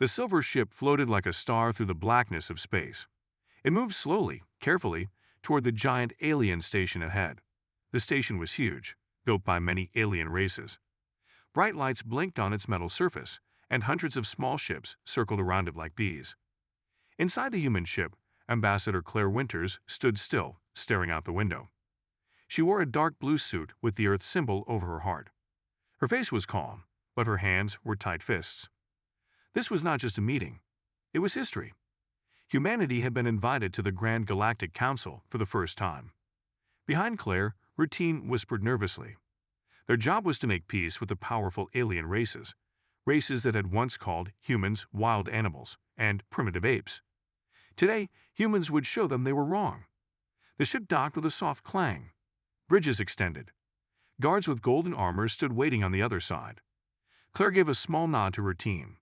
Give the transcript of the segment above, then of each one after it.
The silver ship floated like a star through the blackness of space. It moved slowly, carefully, toward the giant alien station ahead. The station was huge, built by many alien races. Bright lights blinked on its metal surface, and hundreds of small ships circled around it like bees. Inside the human ship, Ambassador Claire Winters stood still, staring out the window. She wore a dark blue suit with the Earth symbol over her heart. Her face was calm, but her hands were tight fists. This was not just a meeting. It was history. Humanity had been invited to the Grand Galactic Council for the first time. Behind Claire, Routine whispered nervously. Their job was to make peace with the powerful alien races that had once called humans wild animals and primitive apes. Today, humans would show them they were wrong. The ship docked with a soft clang. Bridges extended. Guards with golden armor stood waiting on the other side. Claire gave a small nod to her team.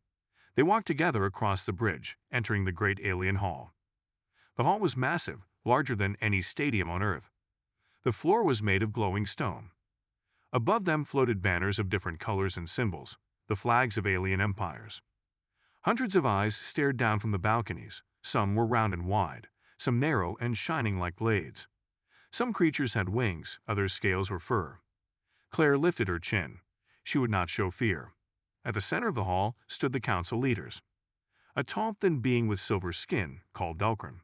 They walked together across the bridge, entering the great alien hall. The hall was massive, larger than any stadium on Earth. The floor was made of glowing stone. Above them floated banners of different colors and symbols, the flags of alien empires. Hundreds of eyes stared down from the balconies. Some were round and wide, some narrow and shining like blades. Some creatures had wings, others scales or fur. Claire lifted her chin. She would not show fear. At the center of the hall stood the council leaders. A tall, thin being with silver skin, called Velcrin.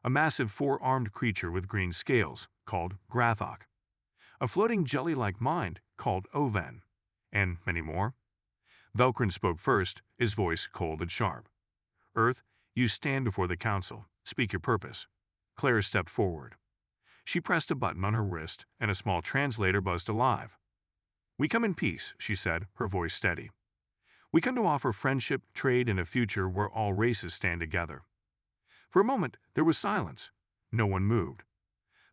A massive four-armed creature with green scales, called Grathok. A floating jelly-like mind, called Oven. And many more. Velcrin spoke first, his voice cold and sharp. "Earth, you stand before the council. Speak your purpose." Claire stepped forward. She pressed a button on her wrist, and a small translator buzzed alive. "We come in peace," she said, her voice steady. "We come to offer friendship, trade, and a future where all races stand together." For a moment, there was silence. No one moved.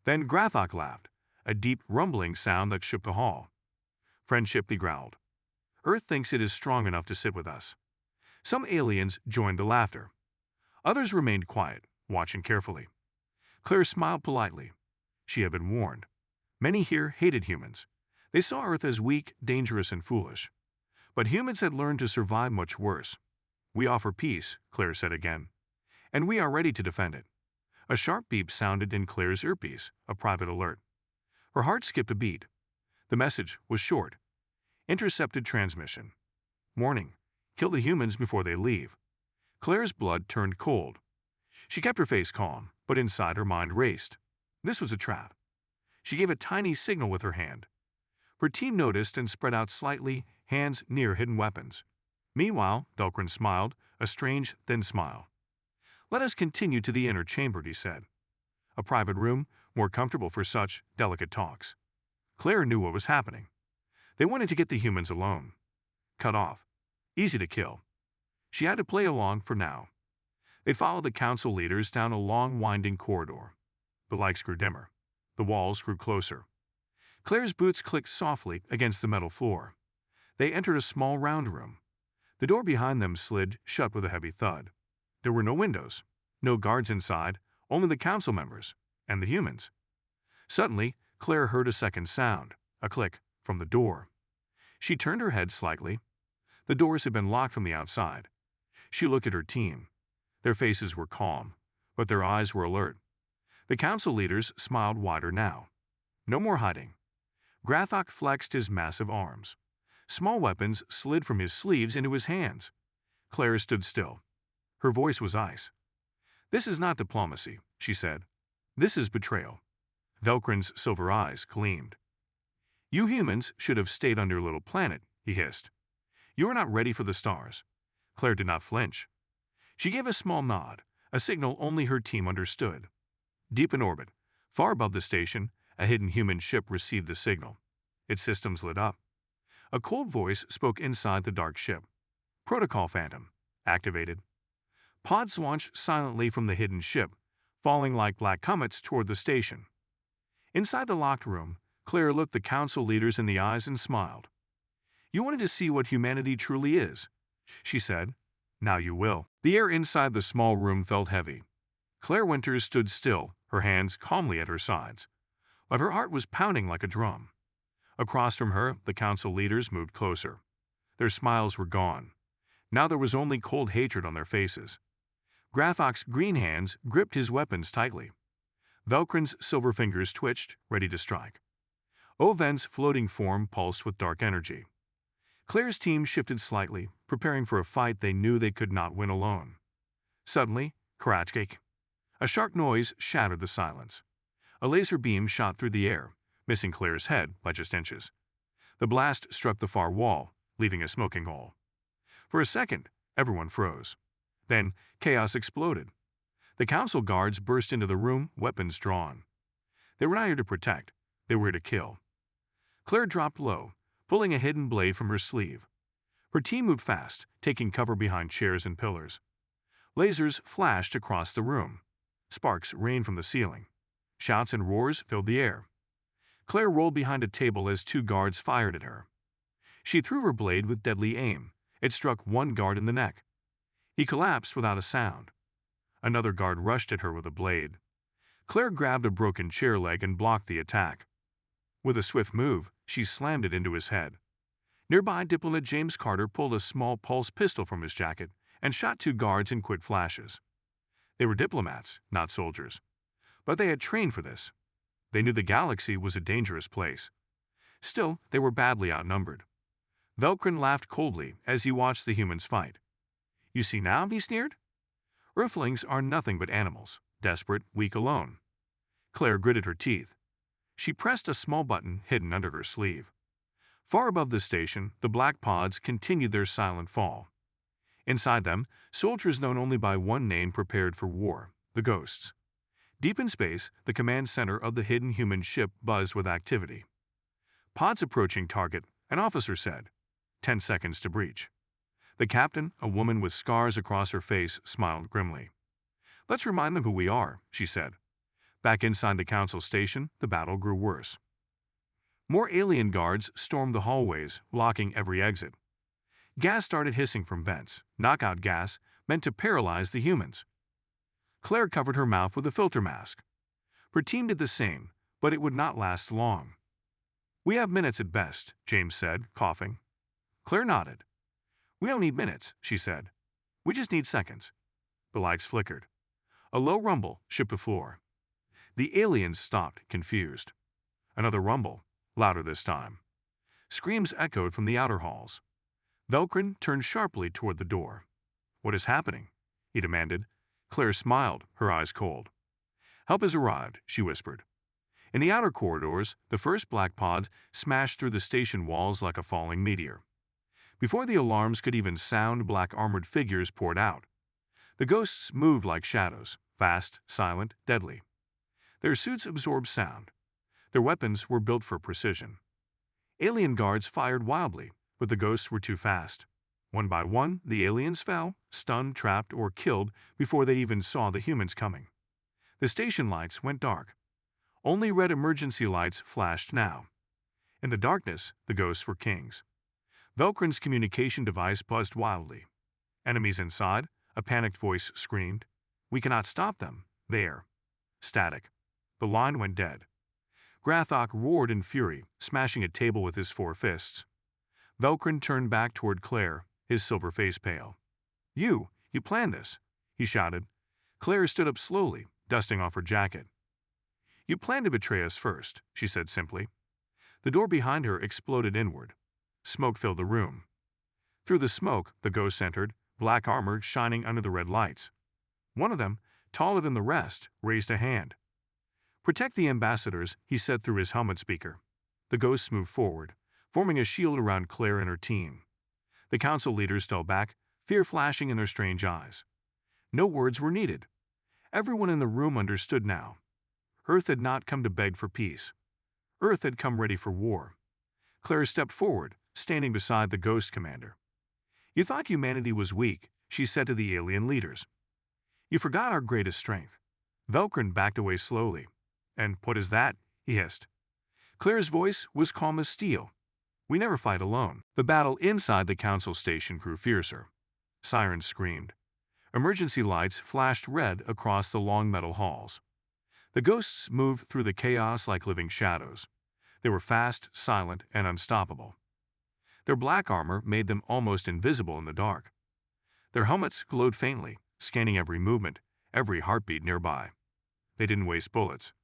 Then Grathok laughed, a deep, rumbling sound that shook the hall. "Friendship," he growled. "Earth thinks it is strong enough to sit with us." Some aliens joined the laughter. Others remained quiet, watching carefully. Claire smiled politely. She had been warned. Many here hated humans. They saw Earth as weak, dangerous, and foolish. But humans had learned to survive much worse. "We offer peace," Claire said again. "And we are ready to defend it." A sharp beep sounded in Claire's earpiece, a private alert. Her heart skipped a beat. The message was short. Intercepted transmission. Warning: kill the humans before they leave. Claire's blood turned cold. She kept her face calm, but inside her mind raced. This was a trap. She gave a tiny signal with her hand. Her team noticed and spread out slightly, hands near hidden weapons. Meanwhile, Velcrin smiled, a strange, thin smile. "Let us continue to the inner chamber," he said. A private room, more comfortable for such delicate talks. Claire knew what was happening. They wanted to get the humans alone. Cut off. Easy to kill. She had to play along for now. They followed the council leaders down a long, winding corridor. The lights grew dimmer. The walls grew closer. Claire's boots clicked softly against the metal floor. They entered a small round room. The door behind them slid shut with a heavy thud. There were no windows, no guards inside, only the council members and the humans. Suddenly, Claire heard a second sound, a click, from the door. She turned her head slightly. The doors had been locked from the outside. She looked at her team. Their faces were calm, but their eyes were alert. The council leaders smiled wider now. No more hiding. Grathok flexed his massive arms. Small weapons slid from his sleeves into his hands. Claire stood still. Her voice was ice. "This is not diplomacy," she said. "This is betrayal." Velcrin's silver eyes gleamed. "You humans should have stayed on your little planet," he hissed. "You are not ready for the stars." Claire did not flinch. She gave a small nod, a signal only her team understood. Deep in orbit, far above the station, a hidden human ship received the signal. Its systems lit up. A cold voice spoke inside the dark ship. "Protocol Phantom. Activated." Pods launched silently from the hidden ship, falling like black comets toward the station. Inside the locked room, Claire looked the council leaders in the eyes and smiled. "You wanted to see what humanity truly is," she said. "Now you will." The air inside the small room felt heavy. Claire Winters stood still, her hands calmly at her sides. But her heart was pounding like a drum. Across from her, the council leaders moved closer. Their smiles were gone. Now there was only cold hatred on their faces. Grathok's green hands gripped his weapons tightly. Velkrin's silver fingers twitched, ready to strike. Oven's floating form pulsed with dark energy. Claire's team shifted slightly, preparing for a fight they knew they could not win alone. Suddenly, Karatchik! A sharp noise shattered the silence. A laser beam shot through the air, missing Claire's head by just inches. The blast struck the far wall, leaving a smoking hole. For a second, everyone froze. Then, chaos exploded. The council guards burst into the room, weapons drawn. They were not here to protect, they were here to kill. Claire dropped low, pulling a hidden blade from her sleeve. Her team moved fast, taking cover behind chairs and pillars. Lasers flashed across the room. Sparks rained from the ceiling. Shouts and roars filled the air. Claire rolled behind a table as two guards fired at her. She threw her blade with deadly aim. It struck one guard in the neck. He collapsed without a sound. Another guard rushed at her with a blade. Claire grabbed a broken chair leg and blocked the attack. With a swift move, she slammed it into his head. Nearby, diplomat James Carter pulled a small pulse pistol from his jacket and shot two guards in quick flashes. They were diplomats, not soldiers. But they had trained for this. They knew the galaxy was a dangerous place. Still, they were badly outnumbered. Velkrin laughed coldly as he watched the humans fight. "You see now," he sneered. "Earthlings are nothing but animals, desperate, weak alone." Claire gritted her teeth. She pressed a small button hidden under her sleeve. Far above the station, the black pods continued their silent fall. Inside them, soldiers known only by one name prepared for war, the Ghosts. Deep in space, the command center of the hidden human ship buzzed with activity. "Pods approaching target," an officer said. 10 seconds to breach. The captain, a woman with scars across her face, smiled grimly. "Let's remind them who we are," she said. Back inside the council station, the battle grew worse. More alien guards stormed the hallways, blocking every exit. Gas started hissing from vents, knockout gas meant to paralyze the humans. Claire covered her mouth with a filter mask. Her team did the same, but it would not last long. "We have minutes at best," James said, coughing. Claire nodded. "We don't need minutes," she said. "We just need seconds." The lights flickered. A low rumble shook the floor. The aliens stopped, confused. Another rumble, louder this time. Screams echoed from the outer halls. Velkrin turned sharply toward the door. "What is happening?" he demanded. Claire smiled, her eyes cold. "Help has arrived," she whispered. In the outer corridors, the first black pod smashed through the station walls like a falling meteor. Before the alarms could even sound, black armored figures poured out. The ghosts moved like shadows, fast, silent, deadly. Their suits absorbed sound. Their weapons were built for precision. Alien guards fired wildly, but the ghosts were too fast. One by one, the aliens fell, stunned, trapped, or killed before they even saw the humans coming. The station lights went dark. Only red emergency lights flashed now. In the darkness, the ghosts were kings. Velkrin's communication device buzzed wildly. Enemies inside, a panicked voice screamed. "We cannot stop them. There." Static. The line went dead. Grathok roared in fury, smashing a table with his 4 fists. Velkrin turned back toward Claire, his silver face pale. You planned this," he shouted. Claire stood up slowly, dusting off her jacket. "You planned to betray us first," she said simply. The door behind her exploded inward. Smoke filled the room. Through the smoke, the ghosts entered, black armor shining under the red lights. One of them, taller than the rest, raised a hand. "Protect the ambassadors," he said through his helmet speaker. The ghosts moved forward, forming a shield around Claire and her team. The council leaders fell back, fear flashing in their strange eyes. No words were needed. Everyone in the room understood now. Earth had not come to beg for peace. Earth had come ready for war. Claire stepped forward, standing beside the ghost commander. "You thought humanity was weak," she said to the alien leaders. "You forgot our greatest strength." Velkrin backed away slowly. "And what is that?" he hissed. Claire's voice was calm as steel. "We never fight alone." The battle inside the council station grew fiercer. Sirens screamed. Emergency lights flashed red across the long metal halls. The ghosts moved through the chaos like living shadows. They were fast, silent, and unstoppable. Their black armor made them almost invisible in the dark. Their helmets glowed faintly, scanning every movement, every heartbeat nearby. They didn't waste bullets.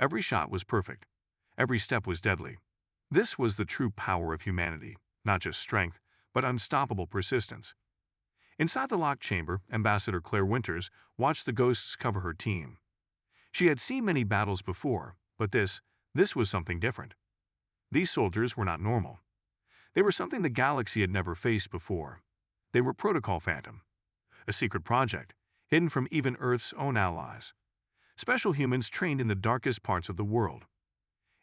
Every shot was perfect. Every step was deadly. This was the true power of humanity, not just strength, but unstoppable persistence. Inside the locked chamber, Ambassador Claire Winters watched the ghosts cover her team. She had seen many battles before, but this was something different. These soldiers were not normal. They were something the galaxy had never faced before. They were Protocol Phantom, a secret project, hidden from even Earth's own allies. Special humans trained in the darkest parts of the world.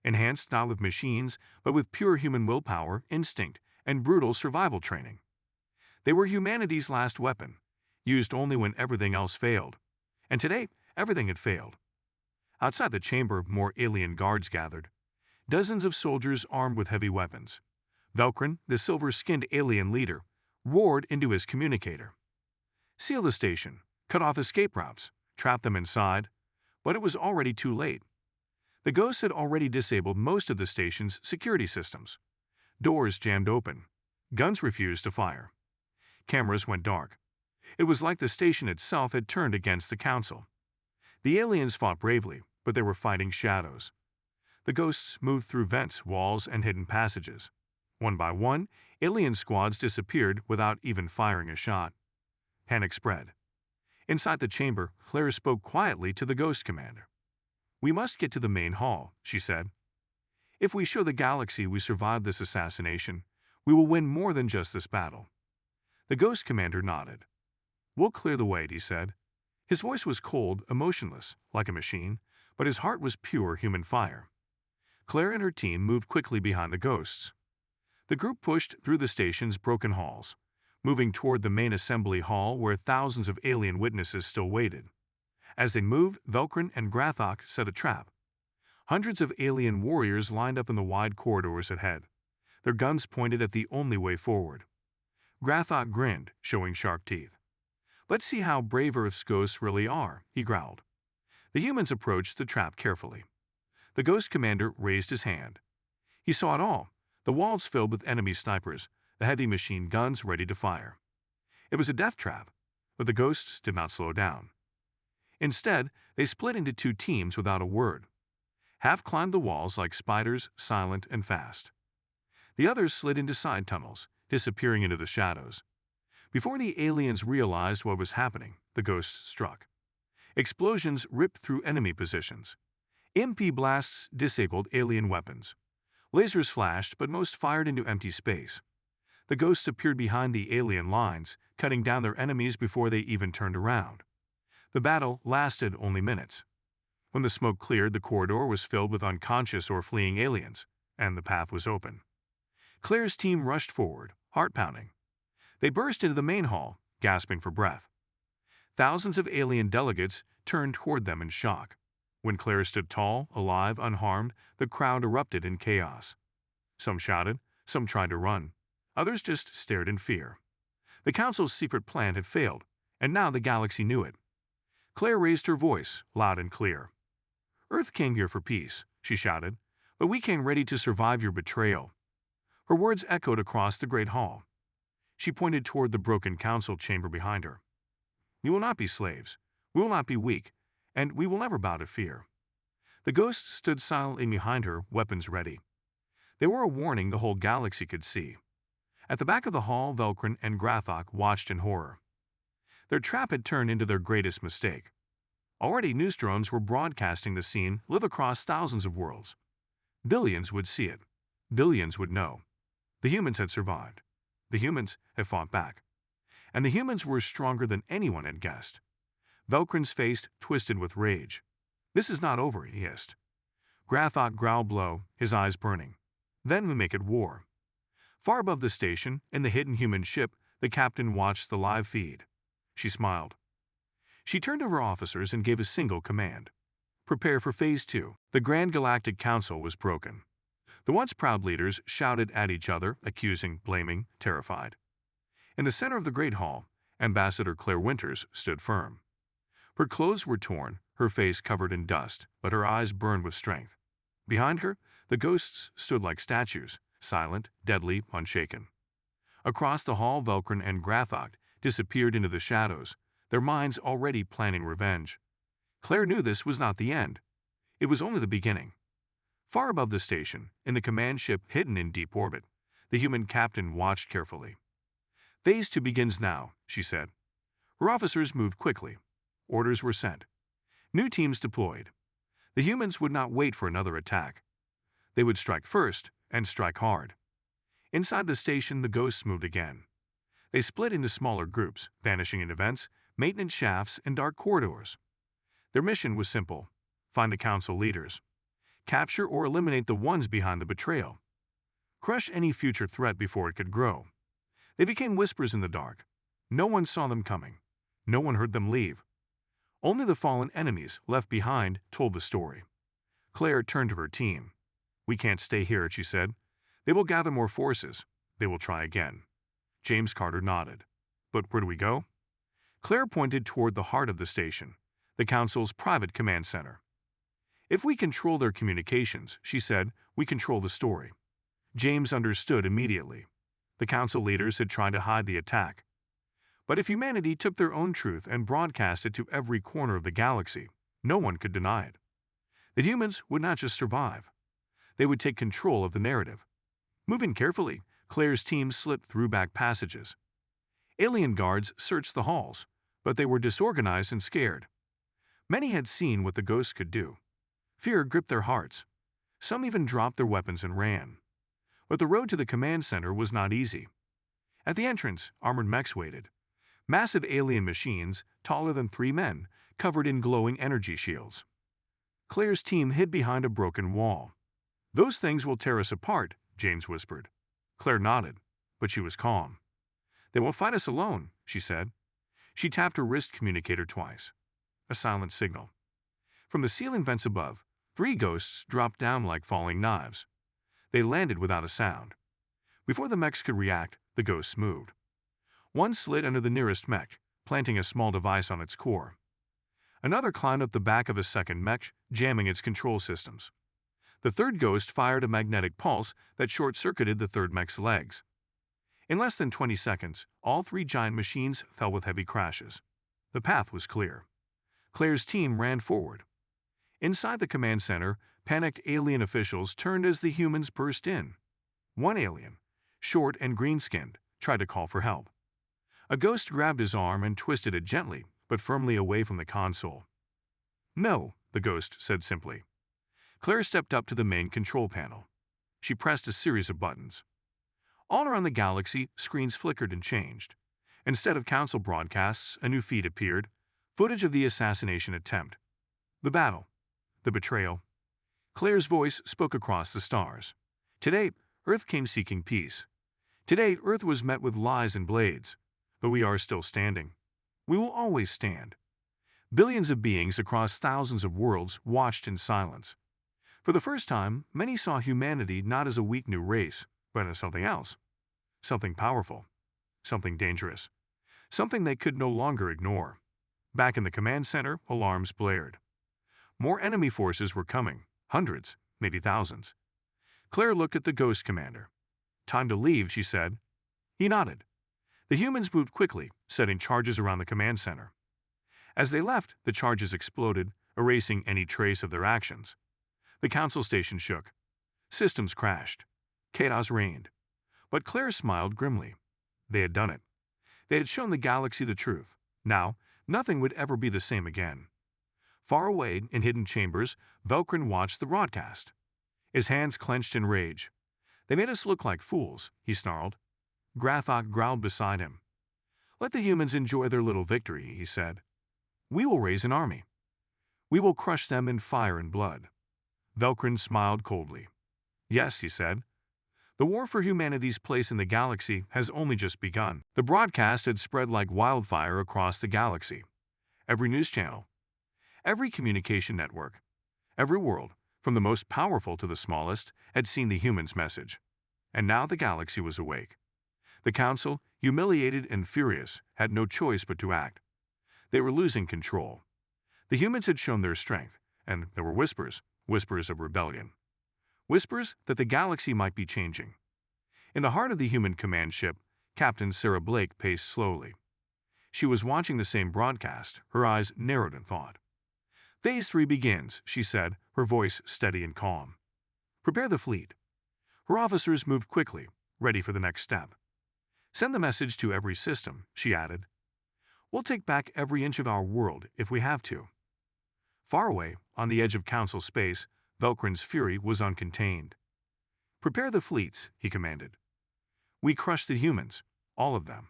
Enhanced not with machines, but with pure human willpower, instinct, and brutal survival training. They were humanity's last weapon, used only when everything else failed. And today, everything had failed. Outside the chamber, more alien guards gathered. Dozens of soldiers armed with heavy weapons. Velcrin, the silver-skinned alien leader, roared into his communicator. Seal the station, cut off escape routes, trap them inside. But it was already too late. The ghosts had already disabled most of the station's security systems. Doors jammed open. Guns refused to fire. Cameras went dark. It was like the station itself had turned against the Council. The aliens fought bravely, but they were fighting shadows. The ghosts moved through vents, walls, and hidden passages. One by one, alien squads disappeared without even firing a shot. Panic spread. Inside the chamber, Claire spoke quietly to the ghost commander. "We must get to the main hall," she said. "If we show the galaxy we survived this assassination, we will win more than just this battle." The ghost commander nodded. "We'll clear the way," he said. His voice was cold, emotionless, like a machine, but his heart was pure human fire. Claire and her team moved quickly behind the ghosts. The group pushed through the station's broken halls, moving toward the main assembly hall where thousands of alien witnesses still waited. As they moved, Velcrin and Grathok set a trap. Hundreds of alien warriors lined up in the wide corridors ahead, their guns pointed at the only way forward. Grathok grinned, showing sharp teeth. "Let's see how brave Earth's ghosts really are," he growled. The humans approached the trap carefully. The ghost commander raised his hand. He saw it all, the walls filled with enemy snipers, the heavy machine guns ready to fire. It was a death trap, but the ghosts did not slow down. Instead, they split into two teams without a word. Half climbed the walls like spiders, silent and fast. The others slid into side tunnels, disappearing into the shadows. Before the aliens realized what was happening, the ghosts struck. Explosions ripped through enemy positions. MP blasts disabled alien weapons. Lasers flashed, but most fired into empty space. The ghosts appeared behind the alien lines, cutting down their enemies before they even turned around. The battle lasted only minutes. When the smoke cleared, the corridor was filled with unconscious or fleeing aliens, and the path was open. Claire's team rushed forward, heart pounding. They burst into the main hall, gasping for breath. Thousands of alien delegates turned toward them in shock. When Claire stood tall, alive, unharmed, the crowd erupted in chaos. Some shouted, some tried to run. Others just stared in fear. The Council's secret plan had failed, and now the galaxy knew it. Claire raised her voice, loud and clear. "Earth came here for peace," she shouted, "but we came ready to survive your betrayal." Her words echoed across the great hall. She pointed toward the broken council chamber behind her. "We will not be slaves. We will not be weak, and we will never bow to fear." The ghosts stood silently behind her, weapons ready. They were a warning the whole galaxy could see. At the back of the hall, Velcrin and Grathok watched in horror. Their trap had turned into their greatest mistake. Already news drones were broadcasting the scene live across thousands of worlds. Billions would see it. Billions would know. The humans had survived. The humans had fought back. And the humans were stronger than anyone had guessed. Velcrin's face twisted with rage. "This is not over," he hissed. Grathok growled low, his eyes burning. "Then we make it war." Far above the station, in the hidden human ship, the captain watched the live feed. She smiled. She turned to her officers and gave a single command. "Prepare for Phase 2. The Grand Galactic Council was broken. The once proud leaders shouted at each other, accusing, blaming, terrified. In the center of the Great Hall, Ambassador Claire Winters stood firm. Her clothes were torn, her face covered in dust, but her eyes burned with strength. Behind her, the ghosts stood like statues, silent, deadly, unshaken. Across the hall, Velcrin and Grathok disappeared into the shadows, their minds already planning revenge. Claire knew this was not the end. It was only the beginning. Far above the station, in the command ship hidden in deep orbit, the human captain watched carefully. "Phase 2 begins now," she said. Her officers moved quickly. Orders were sent. New teams deployed. The humans would not wait for another attack. They would strike first, and strike hard. Inside the station, the ghosts moved again. They split into smaller groups, vanishing into vents, maintenance shafts, and dark corridors. Their mission was simple: find the council leaders. Capture or eliminate the ones behind the betrayal. Crush any future threat before it could grow. They became whispers in the dark. No one saw them coming. No one heard them leave. Only the fallen enemies left behind told the story. Claire turned to her team. "We can't stay here," she said. "They will gather more forces. They will try again." James Carter nodded. "But where do we go?" Claire pointed toward the heart of the station, the council's private command center. "If we control their communications," she said, "we control the story." James understood immediately. The council leaders had tried to hide the attack. But if humanity took their own truth and broadcast it to every corner of the galaxy, no one could deny it. The humans would not just survive. They would take control of the narrative. Moving carefully, Claire's team slipped through back passages. Alien guards searched the halls, but they were disorganized and scared. Many had seen what the ghosts could do. Fear gripped their hearts. Some even dropped their weapons and ran. But the road to the command center was not easy. At the entrance, armored mechs waited. Massive alien machines, taller than 3 men, covered in glowing energy shields. Claire's team hid behind a broken wall. "Those things will tear us apart," James whispered. Claire nodded, but she was calm. "They won't fight us alone," she said. She tapped her wrist communicator twice. A silent signal. From the ceiling vents above, 3 ghosts dropped down like falling knives. They landed without a sound. Before the mechs could react, the ghosts moved. One slid under the nearest mech, planting a small device on its core. Another climbed up the back of a second mech, jamming its control systems. The third ghost fired a magnetic pulse that short-circuited the third mech's legs. In less than 20 seconds, all 3 giant machines fell with heavy crashes. The path was clear. Claire's team ran forward. Inside the command center, panicked alien officials turned as the humans burst in. One alien, short and green-skinned, tried to call for help. A ghost grabbed his arm and twisted it gently, but firmly away from the console. "No," the ghost said simply. Claire stepped up to the main control panel. She pressed a series of buttons. All around the galaxy, screens flickered and changed. Instead of council broadcasts, a new feed appeared, footage of the assassination attempt. The battle. The betrayal. Claire's voice spoke across the stars. "Today, Earth came seeking peace. Today, Earth was met with lies and blades. But we are still standing. We will always stand." Billions of beings across thousands of worlds watched in silence. For the first time, many saw humanity not as a weak new race, but as something else. Something powerful. Something dangerous. Something they could no longer ignore. Back in the command center, alarms blared. More enemy forces were coming. Hundreds, maybe thousands. Claire looked at the ghost commander. "Time to leave," she said. He nodded. The humans moved quickly, setting charges around the command center. As they left, the charges exploded, erasing any trace of their actions. The council station shook. Systems crashed. Chaos reigned. But Claire smiled grimly. They had done it. They had shown the galaxy the truth. Now, nothing would ever be the same again. Far away, in hidden chambers, Velcrin watched the broadcast. His hands clenched in rage. "They made us look like fools," he snarled. Grathok growled beside him. "Let the humans enjoy their little victory," he said. "We will raise an army. We will crush them in fire and blood." Velcrin smiled coldly. "Yes," he said. "The war for humanity's place in the galaxy has only just begun." The broadcast had spread like wildfire across the galaxy. Every news channel, every communication network, every world, from the most powerful to the smallest, had seen the humans' message. And now the galaxy was awake. The council, humiliated and furious, had no choice but to act. They were losing control. The humans had shown their strength, and there were whispers of rebellion. Whispers that the galaxy might be changing. In the heart of the human command ship, Captain Sarah Blake paced slowly. She was watching the same broadcast, her eyes narrowed in thought. "Phase 3 begins," she said, her voice steady and calm. "Prepare the fleet." Her officers moved quickly, ready for the next step. "Send the message to every system," she added. "We'll take back every inch of our world if we have to." Far away, on the edge of Council space, Velkrin's fury was uncontained. "Prepare the fleets," he commanded. "We crush the humans, all of them."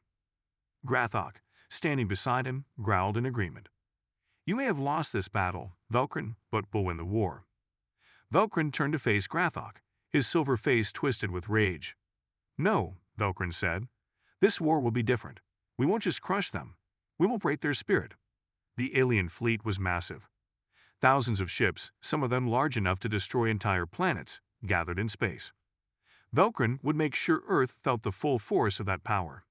Grathok, standing beside him, growled in agreement. "You may have lost this battle, Velkrin, but we'll win the war." Velkrin turned to face Grathok, his silver face twisted with rage. "No," Velkrin said. "This war will be different. We won't just crush them. We will break their spirit." The alien fleet was massive. Thousands of ships, some of them large enough to destroy entire planets, gathered in space. Velkrin would make sure Earth felt the full force of that power.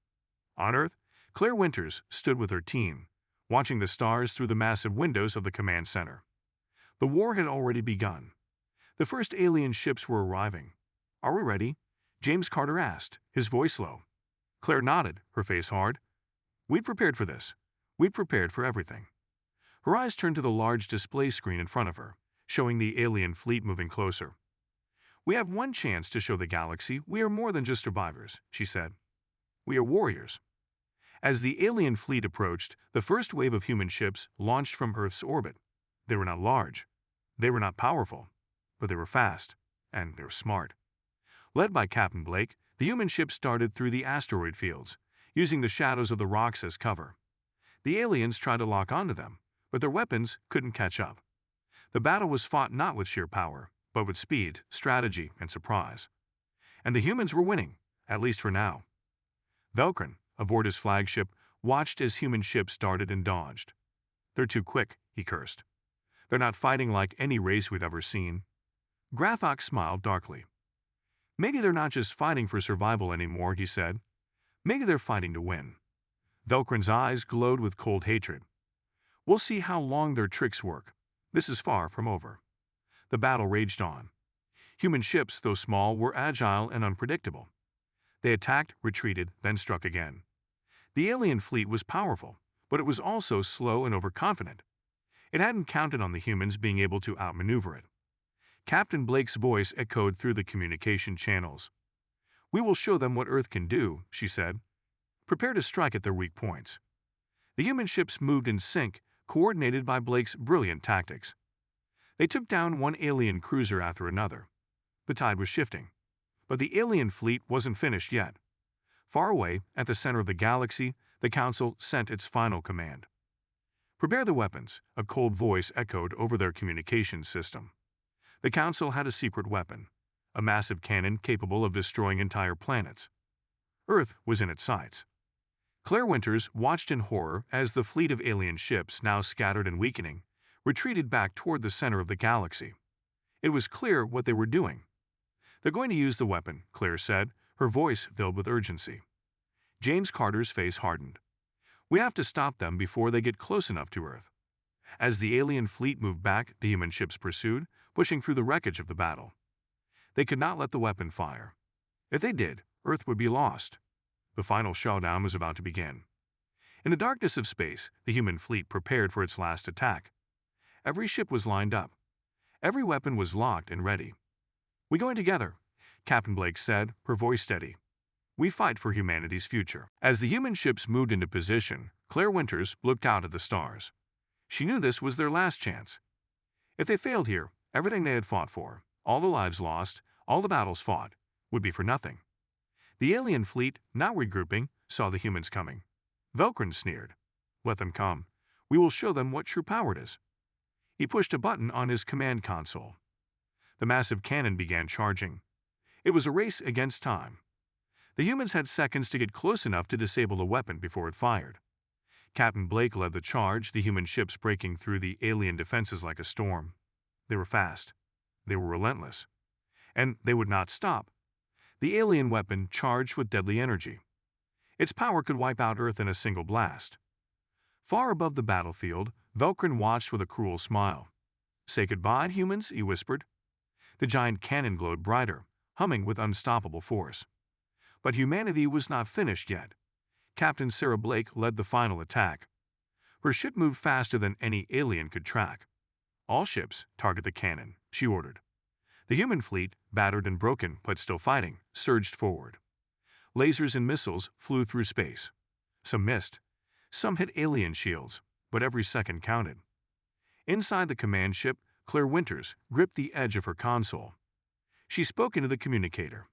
On Earth, Claire Winters stood with her team, watching the stars through the massive windows of the command center. The war had already begun. The first alien ships were arriving. "Are we ready?" James Carter asked, his voice low. Claire nodded, her face hard. "We'd prepared for this. We'd prepared for everything." Her eyes turned to the large display screen in front of her, showing the alien fleet moving closer. "We have one chance to show the galaxy we are more than just survivors," she said. "We are warriors." As the alien fleet approached, the first wave of human ships launched from Earth's orbit. They were not large. They were not powerful. But they were fast, and they were smart. Led by Captain Blake, the human ships darted through the asteroid fields, using the shadows of the rocks as cover. The aliens tried to lock onto them, but their weapons couldn't catch up. The battle was fought not with sheer power, but with speed, strategy, and surprise. And the humans were winning, at least for now. Velkrin, aboard his flagship, watched as human ships darted and dodged. "They're too quick," he cursed. "They're not fighting like any race we've ever seen." Grathok smiled darkly. "Maybe they're not just fighting for survival anymore," he said. "Maybe they're fighting to win." Velkrin's eyes glowed with cold hatred. "We'll see how long their tricks work. This is far from over." The battle raged on. Human ships, though small, were agile and unpredictable. They attacked, retreated, then struck again. The alien fleet was powerful, but it was also slow and overconfident. It hadn't counted on the humans being able to outmaneuver it. Captain Blake's voice echoed through the communication channels. "We will show them what Earth can do," she said. "Prepare to strike at their weak points." The human ships moved in sync, coordinated by Blake's brilliant tactics. They took down one alien cruiser after another. The tide was shifting. But the alien fleet wasn't finished yet. Far away, at the center of the galaxy, the Council sent its final command. "Prepare the weapons," a cold voice echoed over their communications system. The Council had a secret weapon, a massive cannon capable of destroying entire planets. Earth was in its sights. Claire Winters watched in horror as the fleet of alien ships, now scattered and weakening, retreated back toward the center of the galaxy. It was clear what they were doing. "They're going to use the weapon," Claire said, her voice filled with urgency. James Carter's face hardened. "We have to stop them before they get close enough to Earth." As the alien fleet moved back, the human ships pursued, pushing through the wreckage of the battle. They could not let the weapon fire. If they did, Earth would be lost. The final showdown was about to begin. In the darkness of space, the human fleet prepared for its last attack. Every ship was lined up. Every weapon was locked and ready. "We go in together," Captain Blake said, her voice steady. "We fight for humanity's future." As the human ships moved into position, Claire Winters looked out at the stars. She knew this was their last chance. If they failed here, everything they had fought for, all the lives lost, all the battles fought, would be for nothing. The alien fleet, now regrouping, saw the humans coming. Velkrin sneered. "Let them come. We will show them what true power is." He pushed a button on his command console. The massive cannon began charging. It was a race against time. The humans had seconds to get close enough to disable the weapon before it fired. Captain Blake led the charge, the human ships breaking through the alien defenses like a storm. They were fast. They were relentless. And they would not stop. The alien weapon charged with deadly energy. Its power could wipe out Earth in a single blast. Far above the battlefield, Velkrin watched with a cruel smile. "Say goodbye, humans," he whispered. The giant cannon glowed brighter, humming with unstoppable force. But humanity was not finished yet. Captain Sarah Blake led the final attack. Her ship moved faster than any alien could track. "All ships, target the cannon," she ordered. The human fleet, battered and broken but still fighting, surged forward. Lasers and missiles flew through space. Some missed. Some hit alien shields, but every second counted. Inside the command ship, Claire Winters gripped the edge of her console. She spoke into the communicator.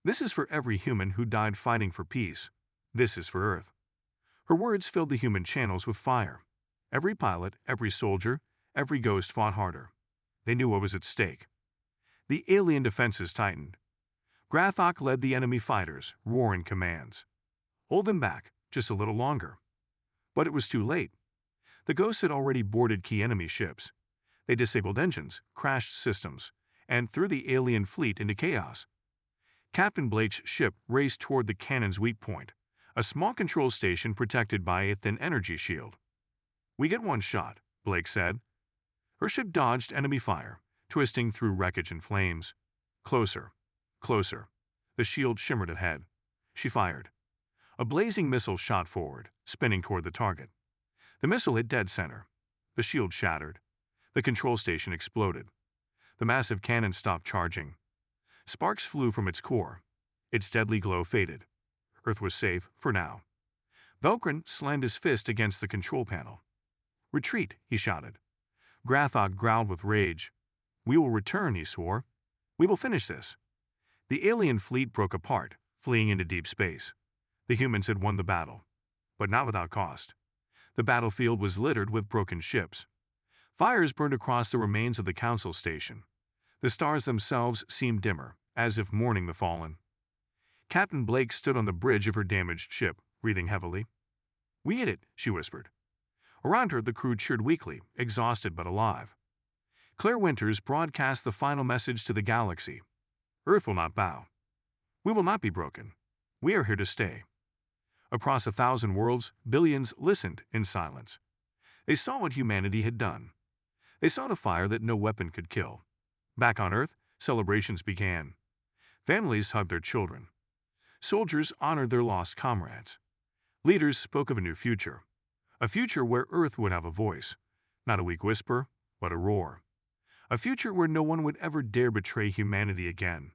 "This is for every human who died fighting for peace. This is for Earth." Her words filled the human channels with fire. Every pilot, every soldier, every ghost fought harder. They knew what was at stake. The alien defenses tightened. Grathok led the enemy fighters, roaring commands. "Hold them back, just a little longer." But it was too late. The ghosts had already boarded key enemy ships. They disabled engines, crashed systems, and threw the alien fleet into chaos. Captain Blake's ship raced toward the cannon's weak point, a small control station protected by a thin energy shield. "We get one shot," Blake said. Her ship dodged enemy fire, twisting through wreckage and flames. Closer. Closer. The shield shimmered ahead. She fired. A blazing missile shot forward, spinning toward the target. The missile hit dead center. The shield shattered. The control station exploded. The massive cannon stopped charging. Sparks flew from its core. Its deadly glow faded. Earth was safe, for now. Velkrin slammed his fist against the control panel. "Retreat," he shouted. Grathok growled with rage. "We will return," he swore. "We will finish this." The alien fleet broke apart, fleeing into deep space. The humans had won the battle, but not without cost. The battlefield was littered with broken ships. Fires burned across the remains of the council station. The stars themselves seemed dimmer, as if mourning the fallen. Captain Blake stood on the bridge of her damaged ship, breathing heavily. "We hit it," she whispered. Around her, the crew cheered weakly, exhausted but alive. Claire Winters broadcast the final message to the galaxy. "Earth will not bow. We will not be broken. We are here to stay." Across 1,000 worlds, billions listened in silence. They saw what humanity had done. They saw the fire that no weapon could kill. Back on Earth, celebrations began. Families hugged their children. Soldiers honored their lost comrades. Leaders spoke of a new future. A future where Earth would have a voice, not a weak whisper, but a roar. A future where no one would ever dare betray humanity again.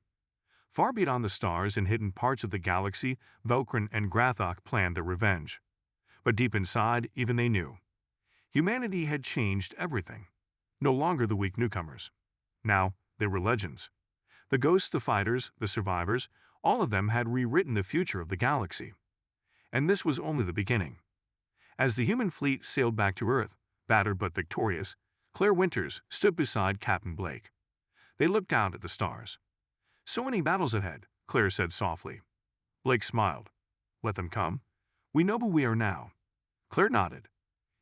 Far beyond the stars and hidden parts of the galaxy, Velkrin and Grathok planned their revenge. But deep inside, even they knew. Humanity had changed everything. No longer the weak newcomers. Now, they were legends. The ghosts, the fighters, the survivors, all of them had rewritten the future of the galaxy. And this was only the beginning. As the human fleet sailed back to Earth, battered but victorious, Claire Winters stood beside Captain Blake. They looked out at the stars. "So many battles ahead," Claire said softly. Blake smiled. "Let them come. We know who we are now." Claire nodded.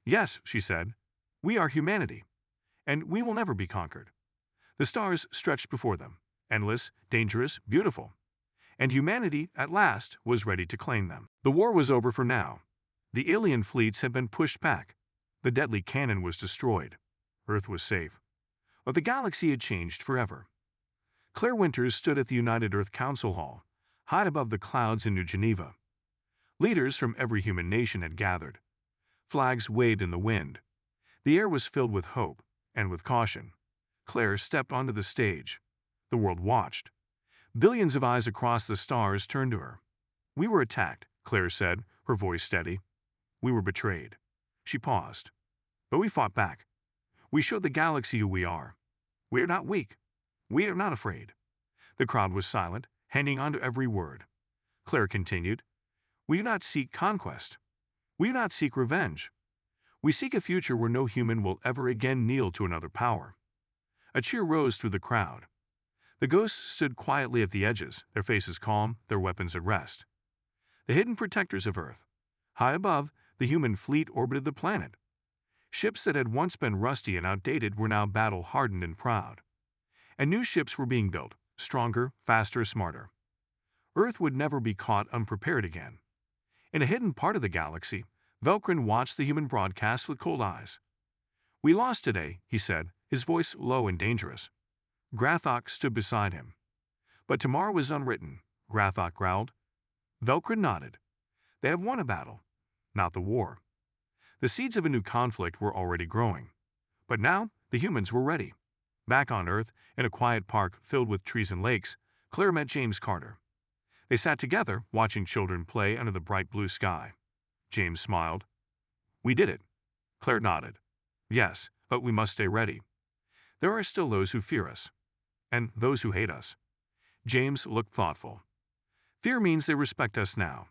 "Yes," she said, "we are humanity. And we will never be conquered." The stars stretched before them, endless, dangerous, beautiful. And humanity, at last, was ready to claim them. The war was over for now. The alien fleets had been pushed back. The deadly cannon was destroyed. Earth was safe. But the galaxy had changed forever. Claire Winters stood at the United Earth Council Hall, high above the clouds in New Geneva. Leaders from every human nation had gathered. Flags waved in the wind. The air was filled with hope and with caution. Claire stepped onto the stage. The world watched. Billions of eyes across the stars turned to her. "We were attacked," Claire said, her voice steady. "We were betrayed." She paused. "But we fought back. We showed the galaxy who we are. We are not weak. We are not afraid." The crowd was silent, hanging on to every word. Claire continued, "We do not seek conquest. We do not seek revenge. We seek a future where no human will ever again kneel to another power." A cheer rose through the crowd. The ghosts stood quietly at the edges, their faces calm, their weapons at rest. The hidden protectors of Earth. High above, the human fleet orbited the planet. Ships that had once been rusty and outdated were now battle-hardened and proud. And new ships were being built, stronger, faster, smarter. Earth would never be caught unprepared again. In a hidden part of the galaxy, Velkrin watched the human broadcast with cold eyes. "We lost today," he said, his voice low and dangerous. Grathok stood beside him. "But tomorrow is unwritten," Grathok growled. Velkrin nodded. They have won a battle, not the war. The seeds of a new conflict were already growing. But now, the humans were ready. Back on Earth, in a quiet park filled with trees and lakes, Claire met James Carter. They sat together, watching children play under the bright blue sky. James smiled. "We did it." Claire nodded. "Yes, but we must stay ready. There are still those who fear us, and those who hate us." James looked thoughtful. "Fear means they respect us now.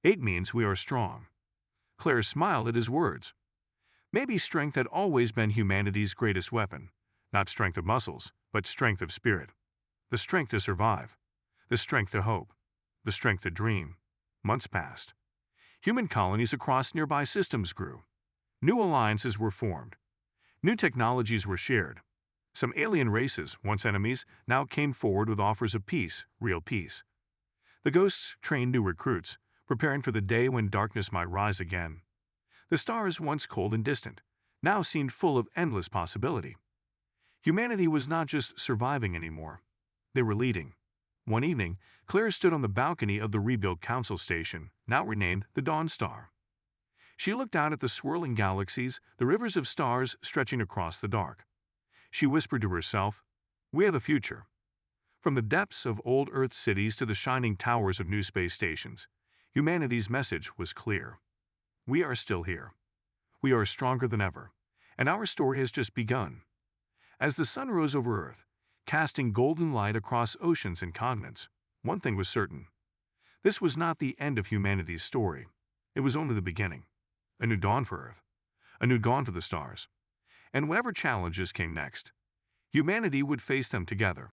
Hate means we are strong." Claire smiled at his words. Maybe strength had always been humanity's greatest weapon, not strength of muscles, but strength of spirit. The strength to survive, the strength to hope, the strength to dream. Months passed. Human colonies across nearby systems grew. New alliances were formed. New technologies were shared. Some alien races, once enemies, now came forward with offers of peace, real peace. The ghosts trained new recruits, preparing for the day when darkness might rise again. The stars, once cold and distant, now seemed full of endless possibility. Humanity was not just surviving anymore. They were leading. One evening, Claire stood on the balcony of the rebuilt council station, now renamed the Dawn Star. She looked out at the swirling galaxies, the rivers of stars stretching across the dark. She whispered to herself, "We are the future." From the depths of old Earth cities to the shining towers of new space stations, humanity's message was clear. We are still here. We are stronger than ever, and our story has just begun. As the sun rose over Earth, casting golden light across oceans and continents, one thing was certain. This was not the end of humanity's story. It was only the beginning. A new dawn for Earth. A new dawn for the stars. And whatever challenges came next, humanity would face them together.